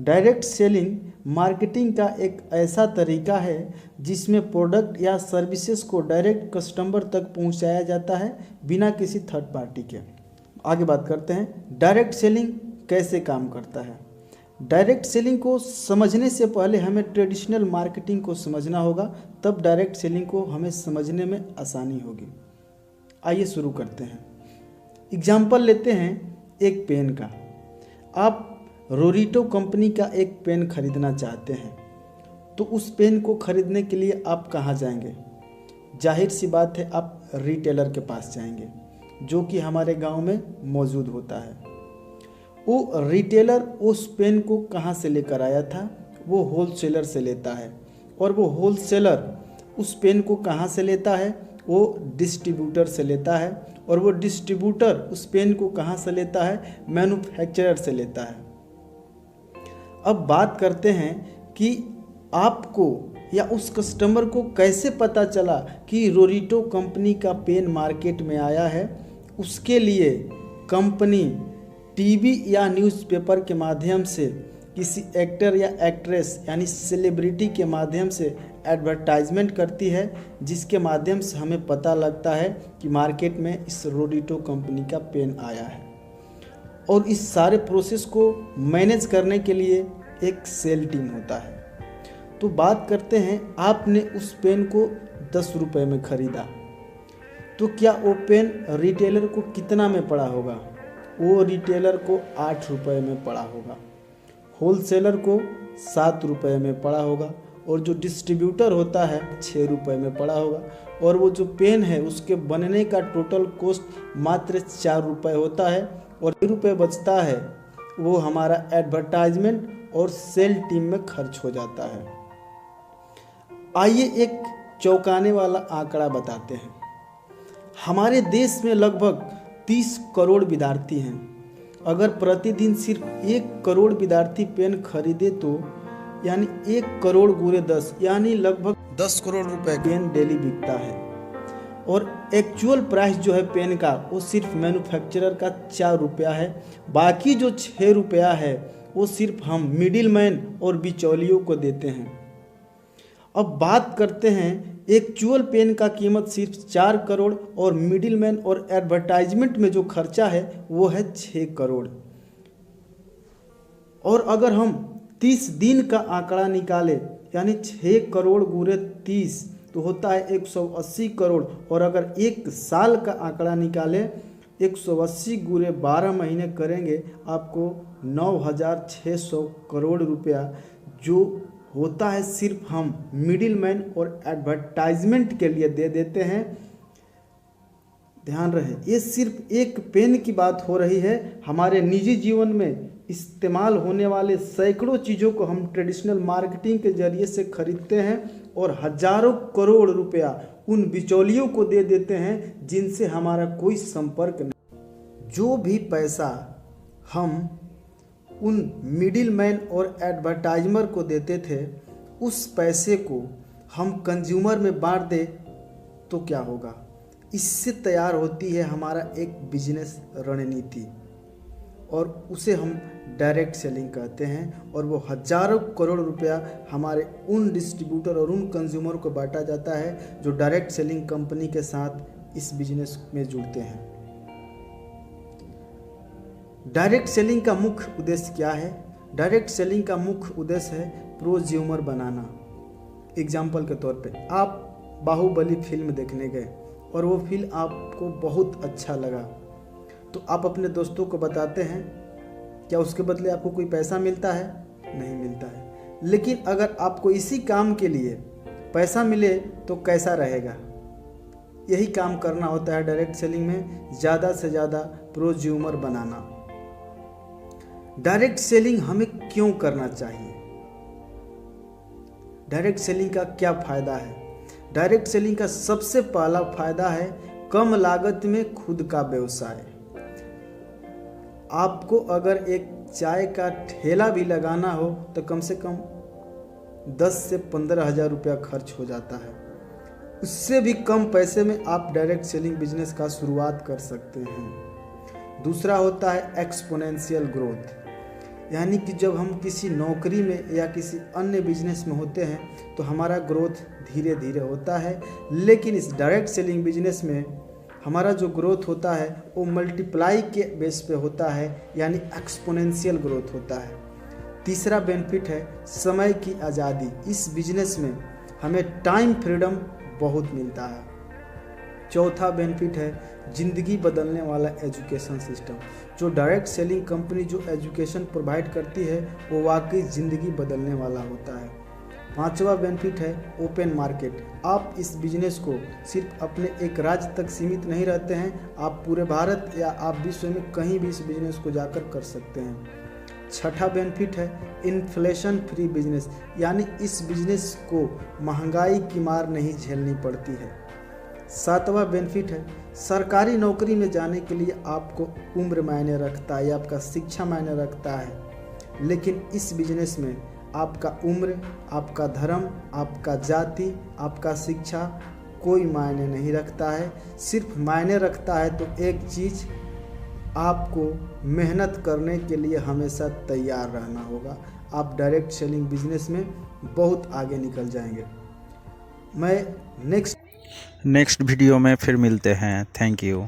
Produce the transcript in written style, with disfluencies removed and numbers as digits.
Direct selling marketing का एक ऐसा तरीका है जिसमें प्रोडक्ट या सर्विसेज को डायरेक्ट कस्टमर तक पहुंचाया जाता है बिना किसी थर्ड पार्टी के। आगे बात करते हैं डायरेक्ट सेलिंग कैसे काम करता है। डायरेक्ट सेलिंग को समझने से पहले हमें ट्रेडिशनल मार्केटिंग को समझना होगा, तब डायरेक्ट सेलिंग को हमें समझने में आसानी होगी। आइए शुरू करते हैं। एग्जाम्पल लेते हैं एक पेन का। आप रोरिटो कंपनी का एक पेन खरीदना चाहते हैं, तो उस पेन को खरीदने के लिए आप कहाँ जाएंगे? जाहिर सी बात है, आप रिटेलर के पास जाएंगे जो कि हमारे गांव में मौजूद होता है। वो रिटेलर उस पेन को कहाँ से लेकर आया था? वो होलसेलर से लेता है। और वो होलसेलर उस पेन को कहाँ से लेता है? वो डिस्ट्रीब्यूटर से लेता है। और वो डिस्ट्रीब्यूटर उस पेन को कहाँ से लेता है? मैन्युफैक्चरर से लेता है। अब बात करते हैं कि आपको या उस कस्टमर को कैसे पता चला कि रोरिटो कंपनी का पेन मार्केट में आया है। उसके लिए कंपनी टीवी या न्यूज़पेपर के माध्यम से, किसी एक्टर या एक्ट्रेस यानी सेलिब्रिटी के माध्यम से एडवर्टाइजमेंट करती है, जिसके माध्यम से हमें पता लगता है कि मार्केट में इस रोरिटो कंपनी का पेन आया है। और इस सारे प्रोसेस को मैनेज करने के लिए एक सेल टीम होता है। तो बात करते हैं, आपने उस पेन को 10 रुपये में ख़रीदा, तो क्या वो पेन रिटेलर को कितना में पड़ा होगा? वो रिटेलर को 8 रुपये में पड़ा होगा, होलसेलर को 7 रुपये में पड़ा होगा, और जो डिस्ट्रीब्यूटर होता है 6 रुपये में पड़ा होगा। और वो जो पेन है उसके बनने का टोटल कॉस्ट मात्र 4 रुपये होता है, और 2 रुपये बचता है वो हमारा एडवर्टाइजमेंट और सेल टीम में खर्च हो जाता है। आइए एक चौंकाने वाला आंकड़ा बताते हैं। हमारे देश में लगभग 30 करोड़ विद्यार्थी हैं। अगर प्रतिदिन सिर्फ 1 करोड़ विद्यार्थी पेन खरीदे तो यानी 1 करोड़ गुणे 10 यानी लगभग 10 करोड़ रुपए पेन डेली बिकता है। और एक्चुअल प्राइस जो है पेन का वो सिर्फ मैन्युफैक्चरर का 4 रुपया है। बाकी जो 6 रुपया है वो सिर्फ हम मिडिलमैन और बिचौलियों को देते हैं। अब बात करते हैं, एक्चुअल पेन का कीमत सिर्फ 4 करोड़ और मिडिलमैन और एडवर्टाइजमेंट में जो खर्चा है वो है 6 करोड़। और अगर हम 30 दिन का आंकड़ा निकाले यानी 6 करोड़ गुणे 30 तो होता है 180 करोड़। और अगर 1 साल का आंकड़ा निकाले 180 गुणे 12 महीने करेंगे आपको 9,600 करोड़ रुपया, जो होता है सिर्फ हम मिडिलमैन और एडवर्टाइजमेंट के लिए दे देते हैं। ध्यान रहे, ये सिर्फ एक पेन की बात हो रही है। हमारे निजी जीवन में इस्तेमाल होने वाले सैकड़ों चीज़ों को हम ट्रेडिशनल मार्केटिंग के जरिए से खरीदते हैं और हजारों करोड़ रुपया उन बिचौलियों को दे देते हैं जिनसे हमारा कोई संपर्क नहीं। जो भी पैसा हम उन मिडिलमैन और एडवर्टाइजर को देते थे, उस पैसे को हम कंज्यूमर में बांट दें तो क्या होगा? इससे तैयार होती है हमारा एक बिजनेस रणनीति, और उसे हम डायरेक्ट सेलिंग कहते हैं। और वो हजारों करोड़ रुपया हमारे उन डिस्ट्रीब्यूटर और उन कंज्यूमर को बांटा जाता है जो डायरेक्ट सेलिंग कंपनी के साथ इस बिजनेस में जुड़ते हैं। डायरेक्ट सेलिंग का मुख्य उद्देश्य क्या है? डायरेक्ट सेलिंग का मुख्य उद्देश्य है प्रोज्यूमर बनाना। एग्जाम्पल के तौर पे, आप बाहुबली फिल्म देखने गए और वो फिल्म आपको बहुत अच्छा लगा, तो आप अपने दोस्तों को बताते हैं। क्या उसके बदले आपको कोई पैसा मिलता है? नहीं मिलता है। लेकिन अगर आपको इसी काम के लिए पैसा मिले तो कैसा रहेगा? यही काम करना होता है डायरेक्ट सेलिंग में, ज़्यादा से ज़्यादा प्रोज्यूमर बनाना। डायरेक्ट सेलिंग हमें क्यों करना चाहिए? डायरेक्ट सेलिंग का क्या फ़ायदा है? डायरेक्ट सेलिंग का सबसे पहला फायदा है कम लागत में खुद का व्यवसाय। आपको अगर एक चाय का ठेला भी लगाना हो तो कम से कम 10 से 15 हज़ार रुपया खर्च हो जाता है। उससे भी कम पैसे में आप डायरेक्ट सेलिंग बिजनेस का शुरुआत कर सकते हैं। दूसरा होता है एक्सपोनेंशियल ग्रोथ। यानी कि जब हम किसी नौकरी में या किसी अन्य बिजनेस में होते हैं तो हमारा ग्रोथ धीरे धीरे होता है, लेकिन इस डायरेक्ट सेलिंग बिजनेस में हमारा जो ग्रोथ होता है वो मल्टीप्लाई के बेस पे होता है, यानी एक्सपोनेंशियल ग्रोथ होता है। तीसरा बेनिफिट है समय की आज़ादी। इस बिजनेस में हमें टाइम फ्रीडम बहुत मिलता है। चौथा बेनिफिट है ज़िंदगी बदलने वाला एजुकेशन सिस्टम। जो डायरेक्ट सेलिंग कंपनी जो एजुकेशन प्रोवाइड करती है वो वाकई ज़िंदगी बदलने वाला होता है। पांचवा बेनिफिट है ओपन मार्केट। आप इस बिजनेस को सिर्फ अपने एक राज्य तक सीमित नहीं रहते हैं, आप पूरे भारत या आप विश्व में कहीं भी इस बिजनेस को जाकर कर सकते हैं। छठा बेनिफिट है इन्फ्लेशन फ्री बिजनेस, यानी इस बिजनेस को महंगाई की मार नहीं झेलनी पड़ती है। सातवां बेनिफिट है सरकारी नौकरी में जाने के लिए आपको उम्र मायने रखता है या आपका शिक्षा मायने रखता है, लेकिन इस बिजनेस में आपका उम्र, आपका धर्म, आपका जाति, आपका शिक्षा कोई मायने नहीं रखता है। सिर्फ मायने रखता है तो एक चीज़, आपको मेहनत करने के लिए हमेशा तैयार रहना होगा। आप डायरेक्ट सेलिंग बिजनेस में बहुत आगे निकल जाएंगे। मैं नेक्स्ट वीडियो में फिर मिलते हैं। Thank you.